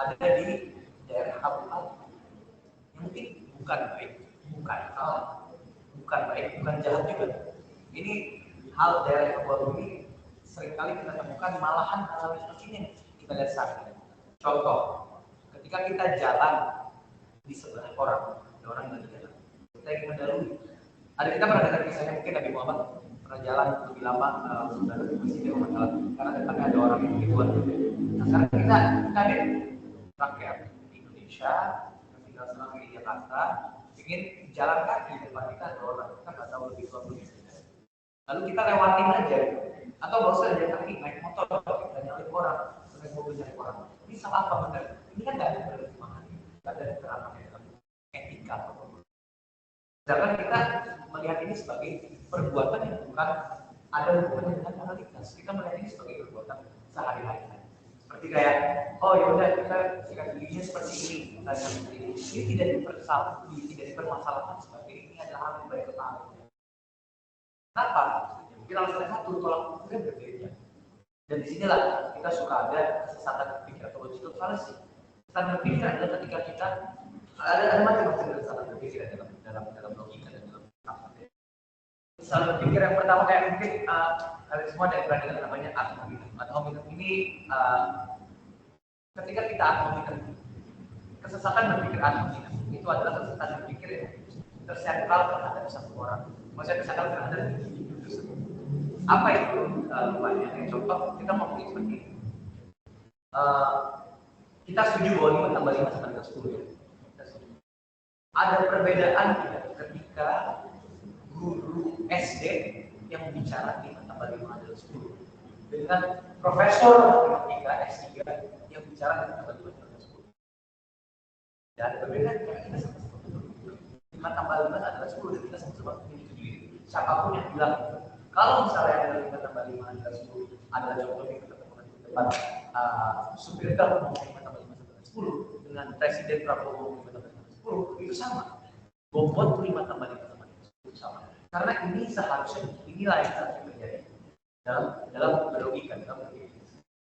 ada di daerah Abu-Abu yang mungkin bukan baik, bukan salah, bukan baik, bukan jahat juga. Ini hal daerah Abu-Abu ini seringkali kita temukan malahan hal seperti ini. Kita lihat saja. Contoh, ketika kita jalan di sebelah orang, ada orang yang jalan, kita ingin mendahului. Ada kita pernah dengar kisahnya mungkin Nabi Muhammad pernah jalan lebih lama dari masjid yang masalah karena depannya ada orang yang begituan. Nah, sekarang kita lihat rakyat Indonesia yang tinggal selama di Jakarta ingin jalan kaki di depan kita ada orang, kita nggak tahu lebih tua lebih. Lalu kita lewatin aja, atau nggak usah jalan kaki, naik motor, kita nyalip orang, naik mobil nyalip orang. Ini salah apa benar? Ini kan nggak ada perhitungan, nggak ada terapan dalam etika. Sedangkan kita melihat ini sebagai perbuatan yang bukan ada hubungannya dengan moralitas. Kita melihat ini sebagai perbuatan sehari-hari. Seperti kayak, oh yaudah kita sikat giginya seperti ini, ini tidak dipermasalahkan sebagai ini adalah hal yang baik utama. Kenapa? Mungkin alasannya satu, tolak ukurnya berbeda. Dan disinilah kita suka ada kesesatan berpikir atau logical fallacy. Kesesatan berpikir adalah ketika kita ada macam-macam kesesatan berpikir dalam logika dan dalam filsafat. Kesesatan berpikir yang pertama kayak mungkin kalian semua ada yang pernah dengar namanya ad hominem. Ad hominem ini ketika kita ad hominem, kesesatan berpikir ad hominem itu adalah kesesatan berpikir yang tersentral terhadap satu orang. Maksudnya tersentral terhadap individu tersebut. Apa itu rupanya? Contoh kita mau begini seperti ini. Kita setuju bahwa 5 tambah 5 sama dengan 10 ya. Ada perbedaan tidak ketika guru SD yang bicara 5 tambah 5 adalah 10 dengan profesor matematika S3 yang bicara 5 tambah 5 adalah 10. Dan ada perbedaan karena kita sama-sama 5 tambah 5 adalah 10 dan kita sama-sama menyetujui. Siapapun yang bilang kalau misalnya ada 5 tambah 5 adalah 10 adalah contohnya kita temukan di depan supir ngomong 5 tambah 5 adalah 10 dengan Presiden Prabowo ngomong 5 tambah 5 10 itu sama. Bobot 5 tambah 5 tambah 10 sama. Karena ini seharusnya inilah yang seharusnya terjadi dalam berlogika dalam berpikir.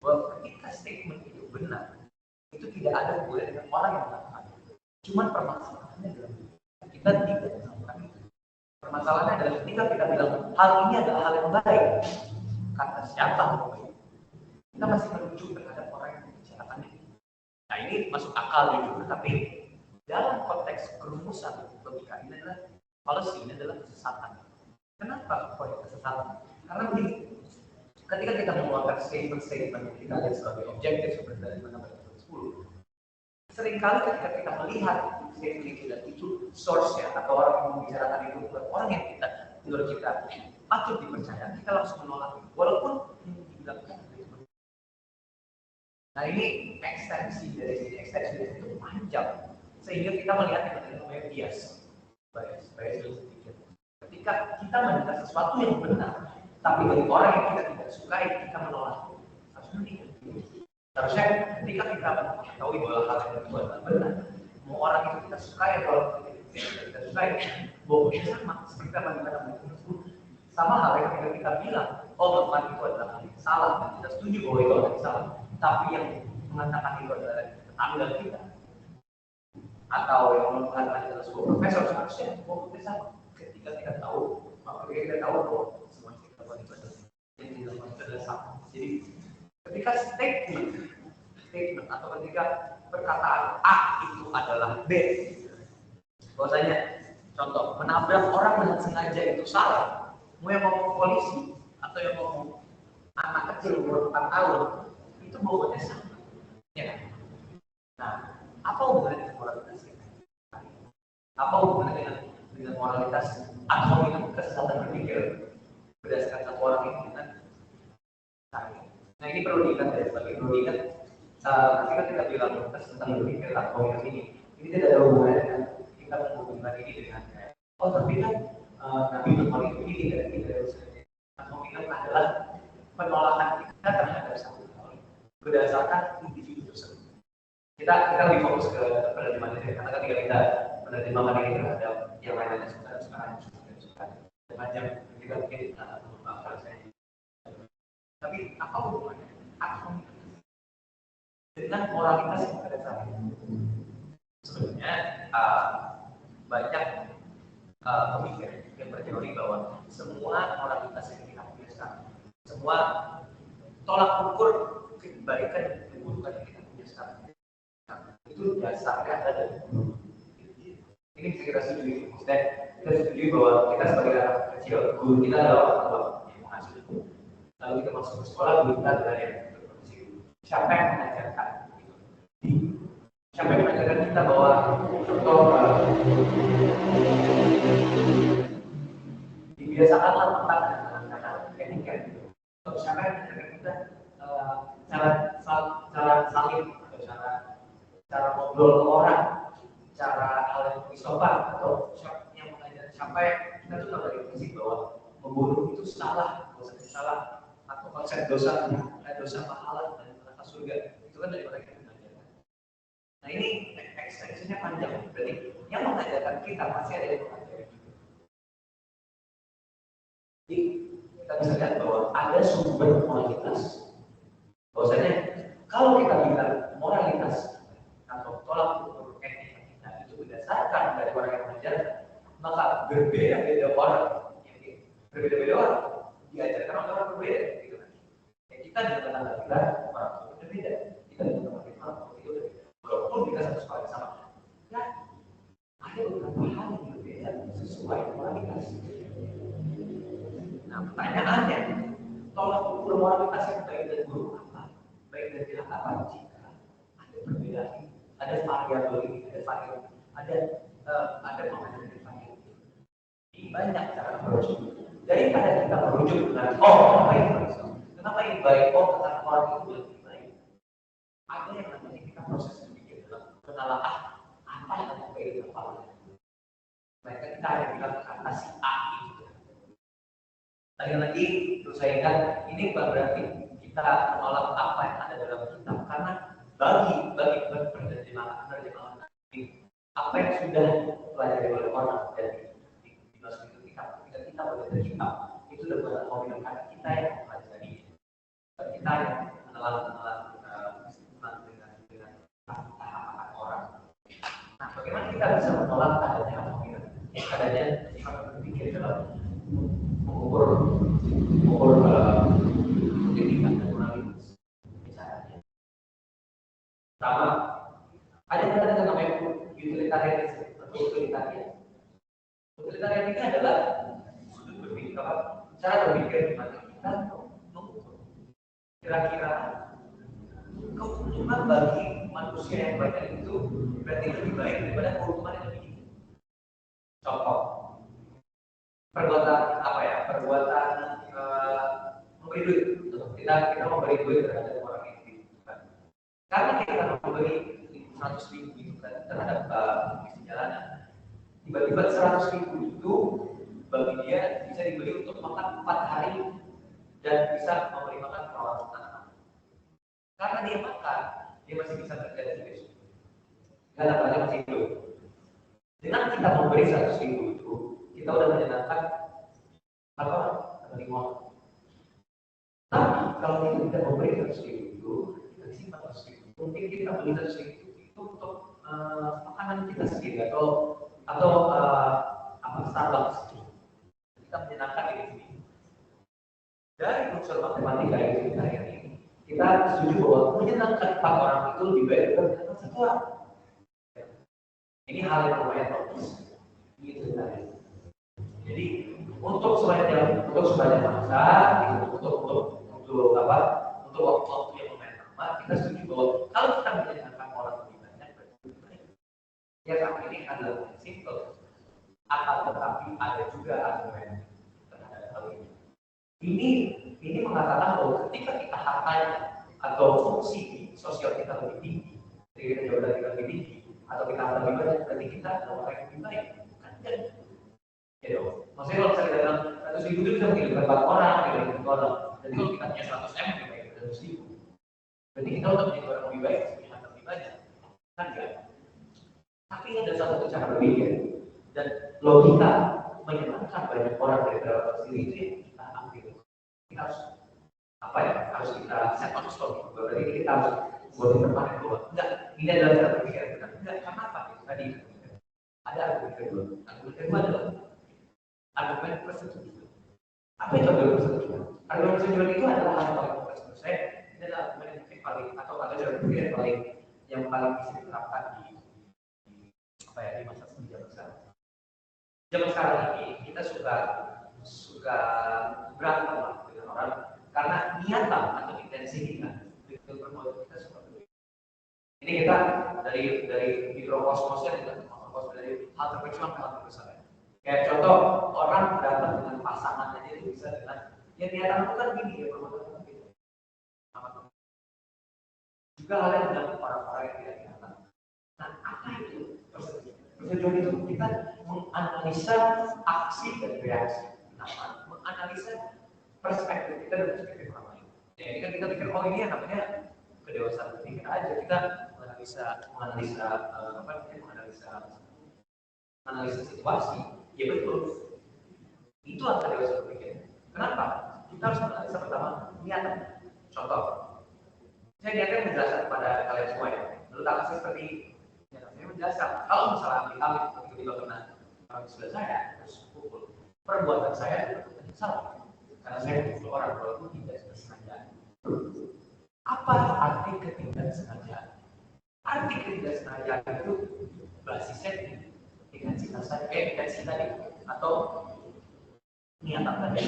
Bahwa ketika statement itu benar, itu tidak ada hubungannya dengan orang yang melakukan. Cuman permasalahannya adalah kita tidak melakukan itu. Permasalahannya adalah ketika kita bilang hal ini adalah hal yang baik, kata siapa yang baik? Kita masih merujuk terhadap orang yang membicarakannya. Nah ini masuk akal juga, tapi dalam konteks kerumusan logika ini adalah policy, ini adalah kesesatan. Kenapa kok kesesatan? Karena begini, ketika kita mengeluarkan statement-statement yang kita lihat sebagai objektif seperti dari mana 10, seringkali ketika kita melihat statement itu dan itu source-nya atau orang yang membicarakan itu bukan orang yang kita menurut kita patut dipercaya, kita langsung menolak walaupun ini dibilangkan. Nah ini ekstensi dari itu panjang sehingga kita melihat yang namanya bias berpikir. Ketika kita mendengar sesuatu yang benar, tapi dari orang yang kita tidak sukai kita menolak, harusnya tidak. Harusnya ketika kita mengetahui bahwa hal itu adalah benar, mau orang itu kita sukai atau kita sukai, bobotnya sama seperti apa kita tersebut. Sama halnya ketika kita bilang, oh teman itu adalah hal yang salah dan kita setuju bahwa itu adalah salah, tapi yang mengatakan itu adalah tetangga kita atau yang mengatakan adalah sebuah profesor, seharusnya bobotnya sama. Ketika kita tahu, maka kita tahu bahwa semua yang kita lakukan itu adalah yang dilakukan itu adalah sama. Jadi ketika statement atau ketika perkataan A itu adalah B, bahwasanya contoh menabrak orang dengan sengaja itu salah, mau yang ngomong polisi atau yang ngomong anak kecil umur 4 tahun itu bobotnya sama, ya. Nah, apa hubungannya dengan moralitas kita? Apa hubungannya dengan moralitas atau dengan kesesatan berpikir berdasarkan satu orang itu dengan saya? Nah ini perlu diingat ya, sebagai perlu diingat ketika kita bilang tentang berpikir atau yang ini tidak ada hubungannya dengan kita menghubungkan ini dengan oh tapi kan Nabi Muhammad ini tidak atau ini adalah penolakan kita terhadap satu hal berdasarkan individu tersebut. Kita lebih fokus ke penerimaan ini karena ketika kita penerimaan ini terhadap yang lainnya sekarang macam kita mungkin kalau saya tapi apa hubungannya? dengan moralitas yang pada saat itu. Sebenarnya banyak pemikir yang berteori bahwa semua moralitas yang kita punya sekarang, semua tolak ukur kebaikan dan keburukan yang kita punya sekarang, itu dasarnya ada dari guru. Ini bisa kita setujui, maksudnya kita setujui bahwa kita sebagai anak kecil, guru kita adalah orang tua yang mengasuh itu. Lalu kita masuk ke sekolah, guru kita adalah yang berprofesi. Siapa yang mengajarkan? Siapa yang mengajarkan kita bahwa contoh dibiasakanlah makan dengan etika. Siapa yang mengajarkan kita cara saling atau cara ngobrol ke orang, cara hal yang lebih sopan, atau siapa yang mengajarkan siapa yang kita tuh nggak dari prinsip bahwa membunuh itu salah, konsep salah, atau konsep dosa pahala dan neraka surga itu kan dari mereka yang mengajarkan. Nah ini ekstensinya panjang, berarti yang mengajarkan kita masih ada yang mengajarkan juga. Jadi kita bisa lihat bahwa ada sumber moralitas. Bahwasanya kalau kita bilang moralitas atau tolak ukur etika kita itu berdasarkan dari orang yang mengajarkan, maka berbeda-beda orang diajarkan oleh orang berbeda, gitu kan? Ya, kita dengan tetangga kita orang itu berbeda, kita dengan teman kita orang itu berbeda. Walaupun kita satu sekolah sama, ya ada beberapa hal yang berbeda sesuai moralitas. Nah, pertanyaannya, tolak ukur moralitas yang baik dan buruk apa? Baik dan tidak apa? Jika ada perbedaan, ada variabel ini, ada pemahaman dari variabel. Ini banyak cara merujuk. Daripada kita merujuk dengan kenapa ini baik? Karena orang itu lebih baik. Ada yang namanya kita proses berpikir dalam penelaah apa yang baik dan apa. Mereka kita ada bilang kata si A itu. Lagi-lagi terus saya ingat ini bukan berarti kita menolak apa yang ada dalam kitab, karena bagi penerjemahan apa yang sudah dipelajari oleh orang dan dimasuki ke kitab, ketika kita belajar kitab itu sudah bukan komitmen kita yang mempelajari, kita yang menelan dengan tahapan orang. Nah, bagaimana kita bisa menolak adanya komitmen, adanya sifat berpikir dalam mengukur etika dan moralitas? Caranya pertama, ada yang namanya utilitarianisme atau utilitarian. Utilitarian ini adalah sudut berpikir, cara berpikir di mana kita mengukur kira-kira keuntungan bagi manusia yang banyak itu berarti lebih baik daripada keuntungan yang lebih sedikit. Contoh, perbuatan memberi duit. Kita memberi duit terhadap orang yang dibutuhkan. Karena kita memberi 100.000 itu kan terhadap bisnis jalanan. Tiba-tiba 100.000 itu bagi dia bisa dibeli untuk makan 4 hari dan bisa memberi makan perawatan anak. Karena dia makan, dia masih bisa kerja dan besok. Karena anak masih hidup. Dengan kita memberi 100.000 itu, kita udah menyenangkan lima. Tapi kalau kita tidak memberi 100.000 itu, kita simpan 100.000. Mungkin kita beli 100.000 itu untuk makanan kita sendiri atau Starbucks. Kita menyenangkan diri sendiri. Dari unsur matematika ini, kita setuju bahwa menyenangkan 4 orang itu lebih baik daripada menyenangkan 1 orang. Ini hal yang lumayan logis. Gitu tadi. Jadi untuk sebanyak masa, untuk waktu yang lumayan lama, kita setuju bahwa kalau kita menyenangkan orang lebih banyak, berarti lebih baik. Ya, tapi ini adalah simple. Akan tetapi ada juga argumen terhadap hal ini. Ini mengatakan bahwa ketika kita hartanya atau fungsi sosial kita lebih tinggi, ketika jabatan kita lebih tinggi, atau kita lebih banyak, berarti kita adalah orang yang lebih baik. Kan tidak? Ya dong. Maksudnya kalau misalnya kita bilang 100.000 itu bisa menghidupkan 4 orang, jadi kalau kita punya 100 M lebih baik dari 100.000. Berarti kita udah menjadi orang lebih baik, punya harta lebih banyak. Kan enggak? Tapi ada satu cara berpikir dan logika menyenangkan banyak orang dari dalam sendiri itu yang kita ambil. Kita harus harus kita set on stop. Berarti kita harus buat berpanen bahwa enggak, ini adalah cara berpikir yang benar. Enggak, karena apa? Tadi ada argumen kedua. Argumen kedua adalah argumen persetujuan. Apa itu argumen persetujuan? Argumen persetujuan itu adalah hal yang paling kompleks menurut saya. Ini adalah argumen yang mungkin paling atau cara berpikir yang paling bisa diterapkan di apa ya, di masa sekarang. Zaman sekarang ini kita suka berantem lah dengan orang karena niatan atau intensi kita dengan perbuatan kita suka berbeda. Ini kita dari mikrokosmosnya tidak makrokosmos, dari hal terkecil sampai hal terbesar. Kayak contoh orang berantem dengan pasangannya itu bisa dengan ya niatan itu kan gini ya, perbuatan kan gitu. Juga hal yang dilakukan orang-orang yang tidak niatan. Nah, apa itu persetujuan? Persetujuan itu kita menganalisa aksi dan reaksi. Nah, menganalisa perspektif kita dan perspektif orang lain. Ya, ini kan kita pikir, oh ini yang namanya kedewasaan berpikir aja. Kita menganalisa situasi. Ya betul. Itu adalah kedewasaan berpikir. Kenapa? Kita harus menganalisa pertama niatan. Contoh, saya niatnya menjelaskan kepada kalian semua ya. Menurut aku seperti ya, saya menjelaskan. Kalau misalnya amit-amit tiba-tiba kena orang sebelah saya, terus pukul, perbuatan saya itu salah. Karena saya pukul orang walaupun tidak sengaja. Apa arti ketidaksengajaan? Arti ketidaksengajaan itu basisnya dengan cita tadi atau niatan tadi.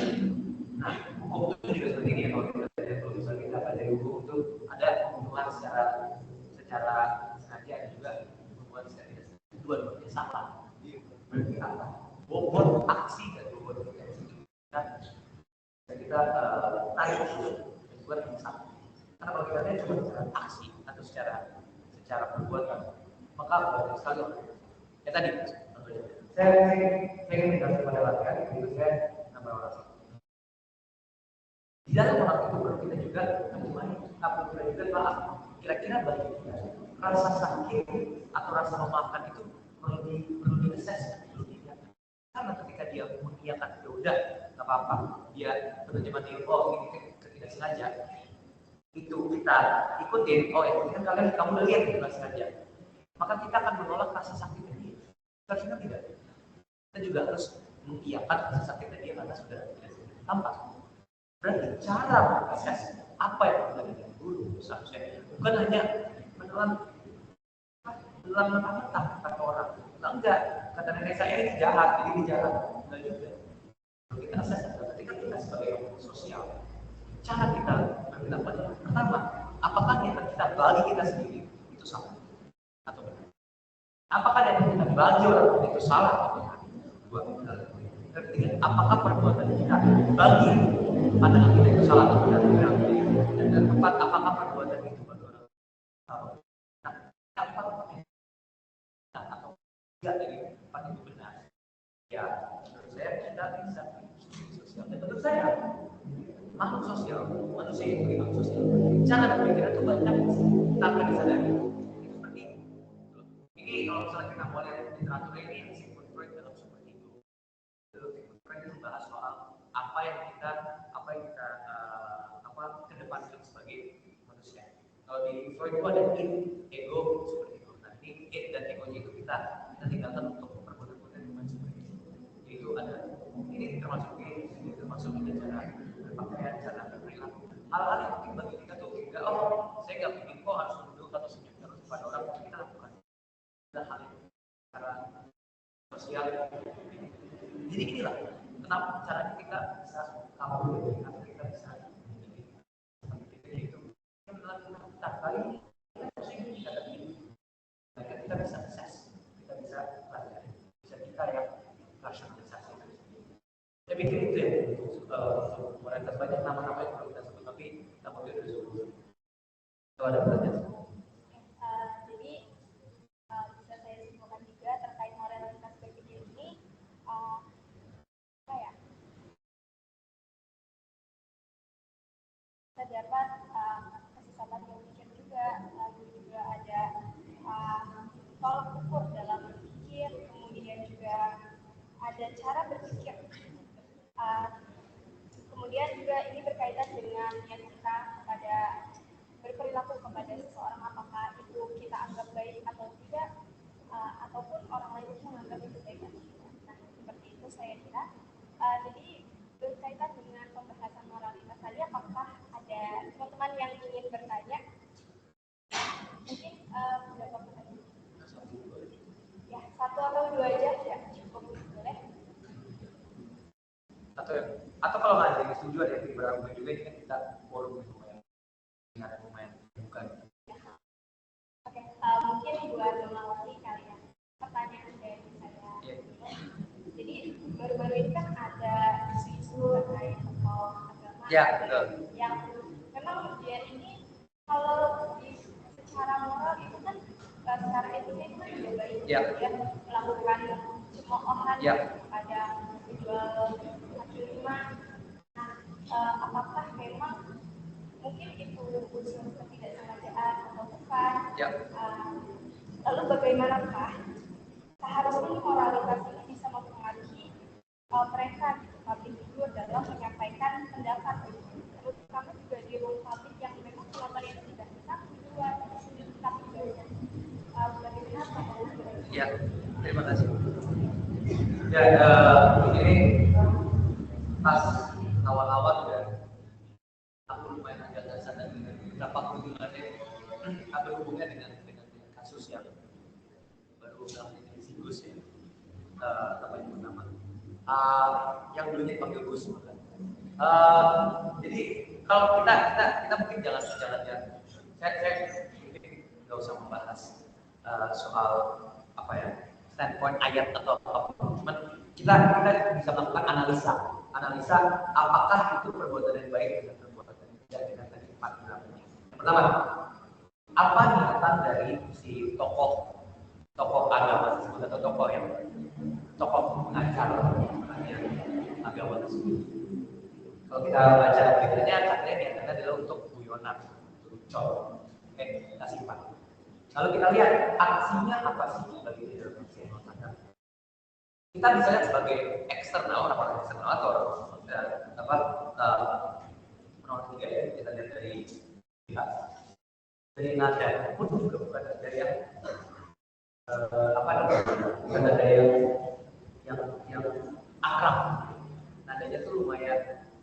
Nah, hukum itu juga seperti ini. Kalau misalnya kita baca hukum itu ada pembunuhan secara sengaja dan juga pembunuhan secara tidak sengaja. Dua-duanya salah. Berarti apa? Bobot aksi dan bobot intensi kita tarik usul dan juga yang sama. Karena kalau kita lihat cuma secara aksi atau secara perbuatan, maka banyak sekali orang. Ya tadi, saya ingin menjelaskan pada latihan itu saya nambah orang. Di dalam orang itu perlu kita juga menemani, kita juga maaf. Kira-kira bagi kita rasa sakit atau rasa memaafkan itu perlu diases, perlu dilihat. Karena ketika dia mengiyakan, ya udah, nggak apa-apa. Dia penerjemahan dia, oh ini tidak sengaja. Itu kita ikutin, oh ya kan kalian kamu udah lihat tidak sengaja. Maka kita akan menolak rasa sakitnya dia. Harusnya tidak. Kita juga harus mengiyakan rasa sakitnya dia karena sudah tampak. Berarti cara proses apa yang kita lakukan dulu seharusnya bukan hanya menelan mentah-mentah kata orang. Nah, enggak, kata nenek saya ini jahat, jadi ini jahat. Enggak juga. Kita asas ketika kita sebagai orang sosial, cara kita berpendapat pertama, apakah niatan kita bagi kita sendiri itu salah atau benar? Apakah niatan kita bagi orang lain itu salah atau benar? Dua. Ketiga, apakah perbuatan kita bagi pandangan kita itu salah atau benar? Dan yang keempat, apakah perbuatan itu bagi orang lain? Nah, keempat atau tidak dari empat itu benar? Ya, menurut saya kita bisa sosial. Dan menurut saya makhluk sosial, manusia itu makhluk sosial. Cara berpikir itu banyak tanpa disadari. Seperti ini kalau misalnya kita mau lihat literatur ini, Sigmund Freud dalam Super Ego. Sigmund Freud itu membahas soal apa yang kita kedepankan sebagai manusia. Kalau di Freud itu ada id, ego, super ego. Nah, ini id dan egonya itu kita tinggalkan untuk perbuatan-perbuatan yang seperti itu. Itu ada ini termasuk kita cara berpakaian, cara berperilaku. Hal-hal yang mungkin bagi kita tuh enggak, saya nggak mungkin kok harus duduk atau senyum terus pada orang, kita lakukan. Ada hal yang cara sosial. Jadi inilah kenapa caranya kita bisa kabur atau kita bisa itu yang melakukan kali kita bisa akses, kita bisa pelajari, bisa kita yang rasionalisasi. Saya pikir itu ya untuk mereka banyak nama-nama yang perlu kita sebut, tapi nama itu sudah disebut. Kalau ada pertanyaan. Jadi bisa saya simpulkan juga terkait moralitas berpikir ini, apa ya? Terdapat kesesatan berpikir juga, lalu juga ada tolak ukur dalam berpikir, kemudian juga ada cara berpikir. Kemudian juga ini berkaitan dengan niat kita kepada berperilaku kepada seseorang ataupun orang lain itu menganggap itu negatif. Nah, seperti itu saya kira. Jadi berkaitan dengan pembahasan moralitas tadi, apakah ada teman-teman yang ingin bertanya? Mungkin berapa pertanyaan? Ya, 1 atau 2 aja ya cukup, boleh. Atau kalau nggak ada yang setuju, ada yang berargumen juga, ini kan kita forum lumayan bukan. Oke, mungkin buat mengawali kalian pertanyaan dari saya. Jadi baru-baru ini kan ada isu-isu terkait tokoh agama yang memang dia ini kalau secara moral itu kan secara etika itu kan tidak baik, dia melakukan cemoohan kepada penjual kaki lima. Nah, apakah memang mungkin itu unsur ketidaksengajaan atau bukan? Lalu bagaimanakah seharusnya moralitas ini bisa mempengaruhi mereka gitu, public figure dalam menyampaikan pendapat, terutama juga di ruang publik yang memang penonton itu tidak bisa menjual tapi juga bagaimana? Ya, terima kasih. Ya, ini pas awal-awal udah aku lumayan agak sadar dengan beberapa hubungannya dengan kasus yang baru dalam ini Gus ya, apa itu nama? Yang dulunya dipanggil Gus. Jadi kalau kita mungkin jalan saya mungkin nggak usah membahas soal apa ya standpoint ayat atau apa, cuman kita bisa melakukan analisa apakah itu perbuatan yang baik dan perbuatan yang tidak dengan tadi 4 pilarnya. Yang pertama, apa niatan dari si tokoh agama tersebut atau tokoh pengajar agama tersebut. Kalau kita baca beritanya, katanya niatannya adalah untuk guyonan, lucu, kasih pak. Lalu kita lihat aksinya apa sih bagi dalam aksi agama. Kita bisa lihat sebagai eksternal, orang-orang eksternal atau menolak tiga ya. Kita lihat dari nada pun juga bukan dari yang bukan ada yang akrab. Nadanya tuh lumayan,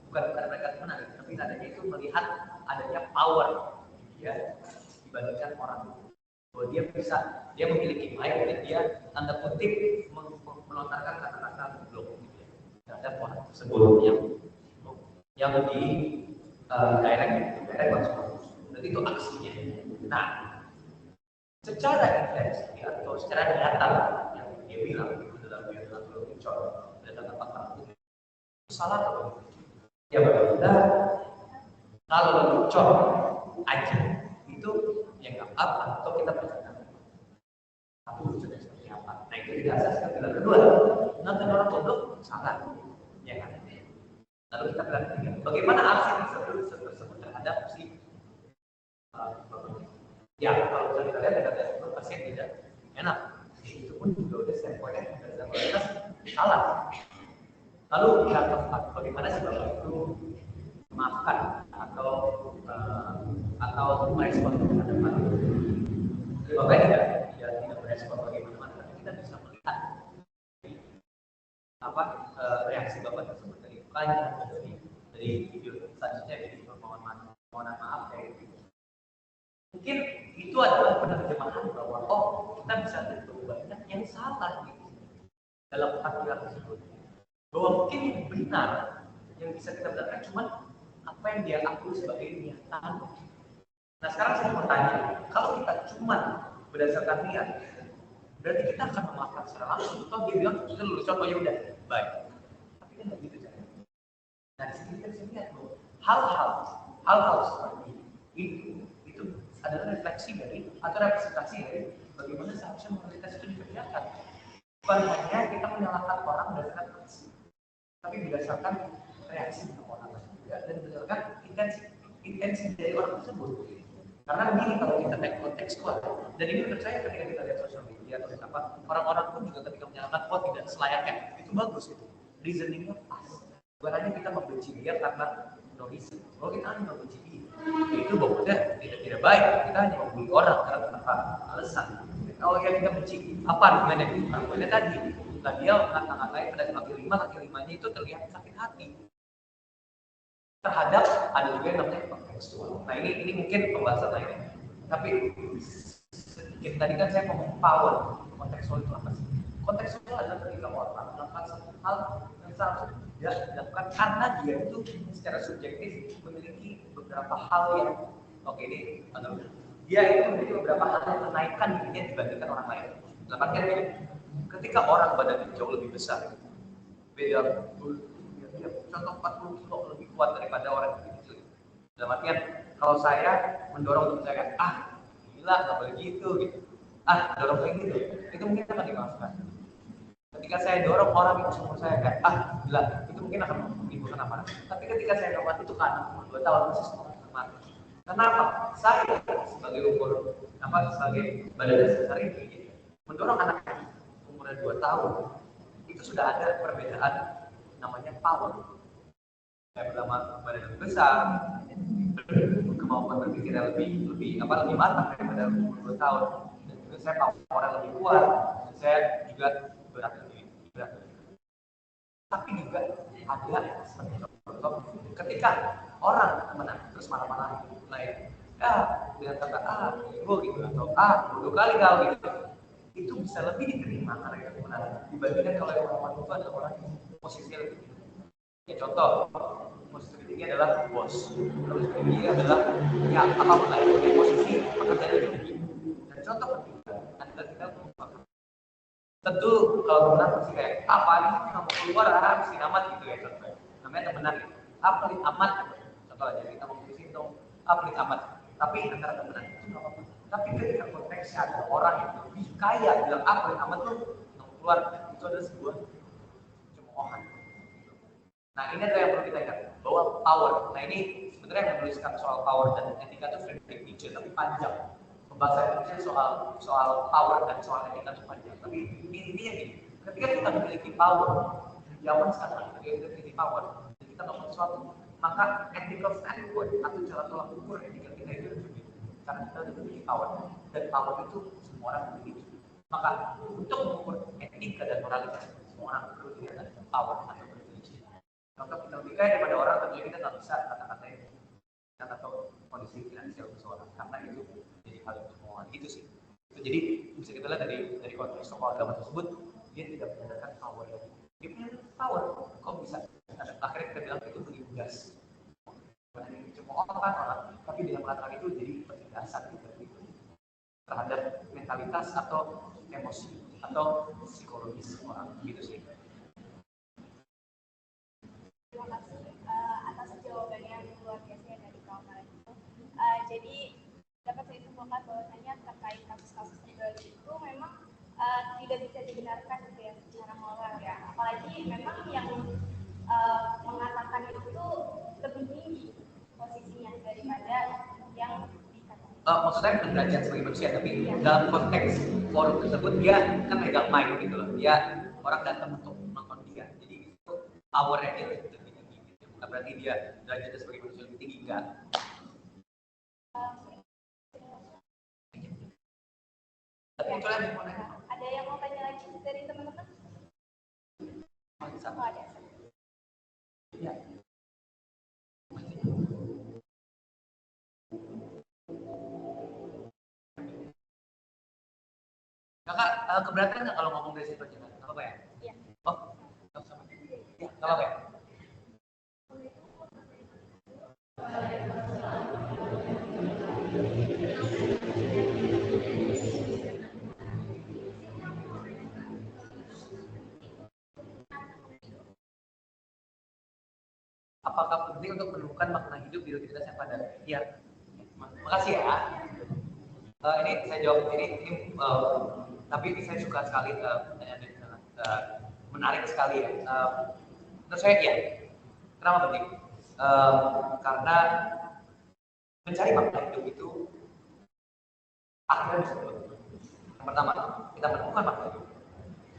bukan mereka menang, tapi nadanya itu melihat adanya power ya dibandingkan orang. Bahwa dia memiliki mic dan dia tanda kutip melontarkan kata-kata goblok gitu ya terhadap orang tersebut yang di direct langsung. Dan itu aksinya. Nah, secara intens atau secara data yang dia bilang itu dalam data fakta itu salah atau ya berbeda. Kalau lucu aja itu yang nggak apa atau kita percaya aku lucunya seperti apa. Nah itu tidak asas. Kita bilang kedua, nonton orang goblok salah, ya kan? Lalu kita bilang ketiga, bagaimana aksi tersebut terhadap si ya kalau bisa kita lihat dengan pasien tidak enak, itu pun juga udah standpointnya dan kualitas salah. Lalu yang keempat, bagaimana sih bapak itu memaafkan atau merespon terhadap hal itu? Bapak tidak merespon bagaimana, tapi kita bisa melihat reaksi bapak tersebut dari mukanya, dari video selanjutnya, jadi mohon maaf kayak gitu. Mungkin itu adalah penerjemahan bahwa kita bisa lihat banyak yang salah gitu dalam pilar tersebut. Bahwa mungkin yang benar yang bisa kita bedakan cuma apa yang dia akui sebagai niatan. Nah sekarang saya mau tanya, kalau kita cuma berdasarkan niat, berarti kita akan memaafkan secara langsung. Atau dia bilang kita lulus contohnya udah baik, tapi kan nggak gitu caranya. Nah di sini kita bisa lihat bahwa hal-hal seperti itu adalah refleksi dari atau representasi dari bagaimana seharusnya moralitas itu dikerjakan. Bukan hanya kita menyalahkan orang berdasarkan aksi, tapi berdasarkan reaksi orang tersebut dan berdasarkan intensi dari orang tersebut. Karena begini, kalau kita take kontekstual, dan ini menurut saya ketika kita lihat sosial media atau apa, orang-orang pun juga ketika menyalahkan tidak selayaknya, itu bagus itu, reasoningnya pas. Bukan hanya kita membenci dia karena noise. Kalau kita hanya membenci dia, itu bobotnya tidak baik. Kita hanya membuli orang karena tanpa alasan. Kalau yang kita benci, apa argumennya? Argumennya tadi dia mengata-ngatain pedagang kaki limanya itu terlihat sakit hati terhadap ada juga yang namanya kontekstual. Nah ini mungkin pembahasan lainnya. Tapi sedikit tadi kan saya ngomong power. Kontekstual itu apa sih? Kontekstual adalah ketika orang melakukan satu hal yang seharusnya tidak dilakukan karena dia itu secara subjektif memiliki beberapa hal yang ini dia itu memiliki beberapa hal yang menaikkan dirinya dibandingkan orang lain. Dalam artian ini, ketika orang badannya jauh lebih besar, beda contoh 40 kilo lebih kuat daripada orang yang lebih kecil. Dalam artian kalau saya mendorong untuk saya gila nggak boleh gitu. Dorong kayak gitu, itu mungkin akan dimaafkan. Ketika saya dorong orang yang umur saya gila, itu mungkin akan menimbulkan amarah. Tapi ketika saya dorong itu kan 2 tahun masih semangat amarah. Kenapa? Saya sebagai sebagai badan dasar ini mendorong anak umurnya 2 tahun, itu sudah ada perbedaan namanya power. Saya pertama badan lebih besar, kemampuan berpikirnya lebih matang daripada umur 2 tahun, dan juga saya power lebih kuat, dan saya juga berat. Tapi juga ada seperti contoh ketika orang menang terus marah-marah lain, dengan kata gitu atau bodoh kali kau gitu, itu bisa lebih diterima karena itu benar dibandingkan kalau yang orang itu adalah orang yang posisinya lebih tinggi. Ya contoh, posisi lebih tinggi adalah bos, terus lebih tinggi adalah apapun lah itu posisi pekerjaan lebih tinggi. Dan contoh ketiga adalah kita merupakan tentu kalau benar pasti kayak apa ini nggak mau keluar harus amat gitu ya contohnya, namanya temenan gitu, pelit amat contoh aja kita mau pusing dong pelit amat, tapi antara temenan itu nggak apa-apa. Tapi ketika konteksnya ada orang yang lebih kaya bilang pelit amat tuh nggak mau keluar, itu adalah sebuah cemoohan. Nah ini adalah yang perlu kita ingat bahwa power. Nah ini sebenarnya yang menuliskan soal power dan etika itu Friedrich Nietzsche, tapi panjang. Pembahasan soal power dan soal etika itu panjang. Tapi intinya gini, ketika kita memiliki power, zaman sekarang ketika kita memiliki power, dan kita melakukan sesuatu, maka ethical standpoint atau cara tolak ukur etika kita itu berbeda. Karena kita sudah memiliki power, dan power itu semua orang memiliki. Maka untuk mengukur etika dan moralitas, semua orang perlu dilihat ada power atau privilege. Contoh kita lebih kaya daripada orang, tentunya kita nggak bisa kata-katain atau kondisi finansial seseorang, karena itu jadi hal yang semua itu sih. Jadi bisa kita lihat dari konteks tokoh agama tersebut, dia tidak menggunakan power lagi. Dia punya power, kok bisa? Akhirnya kita bilang itu menindas. Bukan hanya cuma orang, tapi dengan mengatakan itu jadi penindasan gitu terhadap mentalitas atau emosi atau psikologis orang gitu sih. Terima kasih atas jawabannya yang luar biasa dari kawan itu. Jadi dapat saya simpulkan bahwasanya terkait kasus-kasus terbaru itu memang tidak bisa dibenarkan gitu ya secara moral ya. Apalagi memang yang mengatakan itu lebih tinggi posisinya daripada yang dikatakan. Maksudnya derajat sebagai manusia, tapi dalam konteks forum tersebut dia kan megang mic gitu loh. Dia orang datang untuk nonton dia. Jadi itu powernya dia lebih tinggi gitu. Bukan berarti dia derajatnya sebagai manusia lebih tinggi, enggak. Ada yang mau tanya lagi dari teman-teman? Ada. Ya. Kakak keberatan nggak kalau ngomong dari situ aja? Nggak apa ya? Iya. Oh, nggak sama. Ya, nggak apa ya? Apakah penting untuk menemukan makna hidup di rutinitas yang padat? Iya. Makasih ya. Ini saya jawab ini tapi saya suka sekali menarik sekali ya. Menurut saya iya. Kenapa penting? Karena mencari makna hidup itu akhirnya bisa berubah. Yang pertama, kita menemukan makna hidup,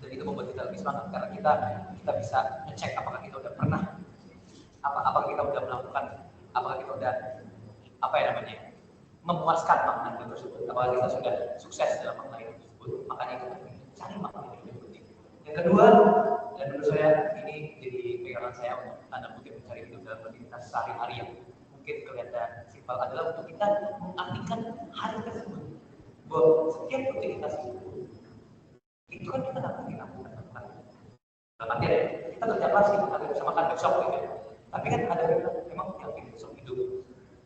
dan itu membuat kita lebih semangat karena kita bisa ngecek apakah kita udah pernah apakah kita udah melakukan apakah kita udah apa ya namanya memuaskan makna itu tersebut, apakah kita sudah sukses dalam makna itu tersebut. Makanya kita cari makna itu yang penting. Yang kedua, dan menurut saya ini jadi pegangan saya untuk tanda kutip mencari hidup dalam rutinitas sehari-hari yang mungkin kelihatan simpel adalah untuk kita mengartikan hari tersebut. Bahwa setiap rutinitas itu kan kita nggak mungkin lakukan. Artinya kita kerja keras kita bisa makan besok gitu. Tapi kan ada yang bilang memang yakin besok hidup.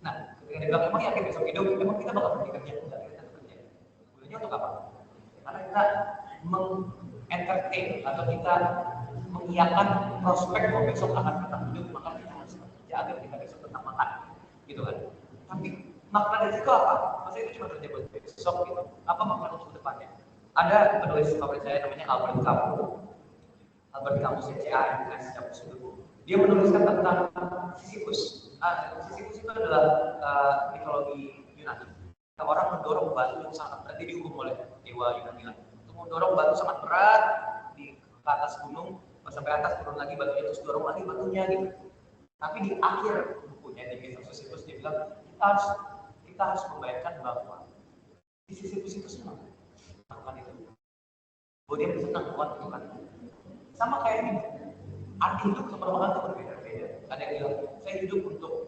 Nah, ketika dia bilang memang yakin besok hidup, memang kita bakal pergi kerja, enggak kita kerja. Gunanya untuk apa? Karena kita entertain atau kita mengiyakan prospek bahwa besok akan tetap hidup, maka kita harus bekerja agar kita besok tetap makan, gitu kan? Tapi makna dari situ apa? Maksudnya itu cuma kerja buat besok gitu. Apa makna untuk kedepannya? Ada penulis favorit saya namanya Albert Camus itu. Dia menuliskan tentang Sisyphus. Sisyphus itu adalah mitologi Yunani. Orang mendorong batu yang sangat berat, dihukum oleh dewa Yunani untuk mendorong batu sangat berat ke atas gunung, sampai atas turun lagi batunya, terus dorong lagi batunya gitu. Tapi di akhir bukunya di kisah Sisyphus dia bilang kita harus membayangkan bahwa Sisyphus itu senang melakukan itu. Bahwa dia senang melakukan itu. Sama kayak ini. Arti hidup sama orang itu berbeda-beda. Ada yang bilang saya hidup untuk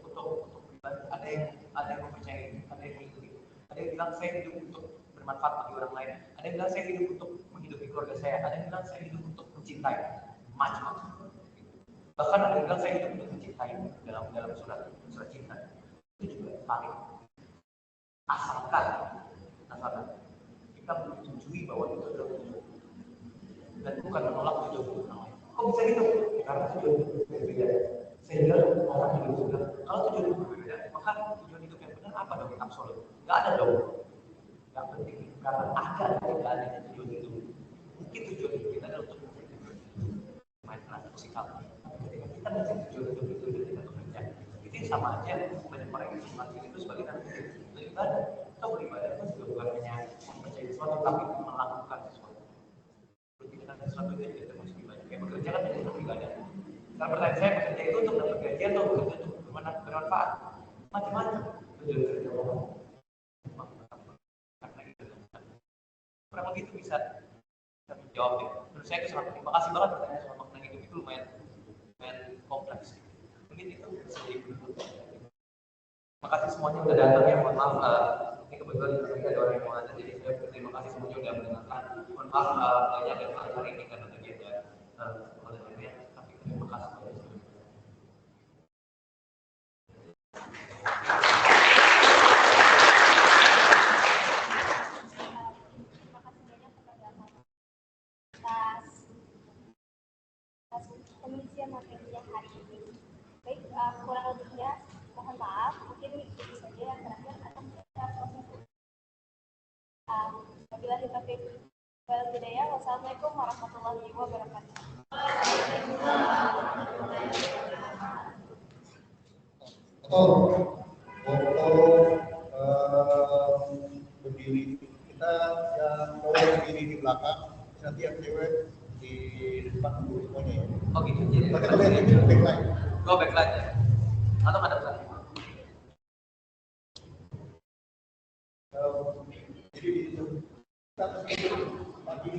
pribadi, ada yang mempercayai, ada yang mengikuti. Ada yang bilang saya hidup untuk bermanfaat bagi orang lain. Ada yang bilang saya hidup untuk menghidupi keluarga saya. Ada yang bilang saya hidup untuk mencintai. Macam-macam. Bahkan ada yang bilang saya hidup untuk mencintai dalam surat cinta. Itu juga valid. Asalkan kita menyetujui bahwa itu adalah tujuan dan bukan menolak tujuan orang lain. Kok bisa gitu? Karena tujuan hidup berbeda. Sehingga orang juga sudah kalau tujuan hidup berbeda, maka tujuan hidup yang benar apa dong? Absolut. Gak ada dong. Yang penting karena ada tidak adanya tujuan hidup. Mungkin tujuan hidup kita adalah untuk main alat musikal. Ketika kita mencari tujuan hidup itu dan kita bekerja, itu sama aja banyak orang yang mengatakan itu sebagai beribadah. Atau beribadah itu juga bukan hanya mencari sesuatu, tapi melakukan sesuatu. Rutinitas sesuatu itu juga termasuk ibadah. Kayak bekerja kan jadi ibadah. Kalau pertanyaan saya, bekerja itu untuk dapat gaji atau bekerja untuk bermanfaat? Macam-macam. Tujuan kerja orang. Karena itu. Kurang lebih itu bisa menjawab deh. Menurut saya itu sangat penting. Makasih banget pertanyaan soal makna hidup itu lumayan kompleks. Mungkin itu bisa jadi berikut. Makasih semuanya udah datang ya. Mohon maaf. Ini kebetulan ada orang yang mau ada, jadi saya terima kasih semuanya udah mendengarkan. Mohon maaf banyak yang hari ini karena tadi ada oleh-olehnya, tapi terima kasih banyak. Pengisian materi hari ini. Baik, kurang lebihnya mohon maaf, mungkin itu saja yang terakhir akan kita proses. Wabillahi taufiq wal hidayah. Wassalamualaikum warahmatullahi wabarakatuh. Berdiri kita yang cowok berdiri di belakang, nanti yang cewek di depan dulu semuanya ya. Oh gitu. Jadi kita lihat ini backline. Go backline ya. Atau ada pesan? Jadi kita pagi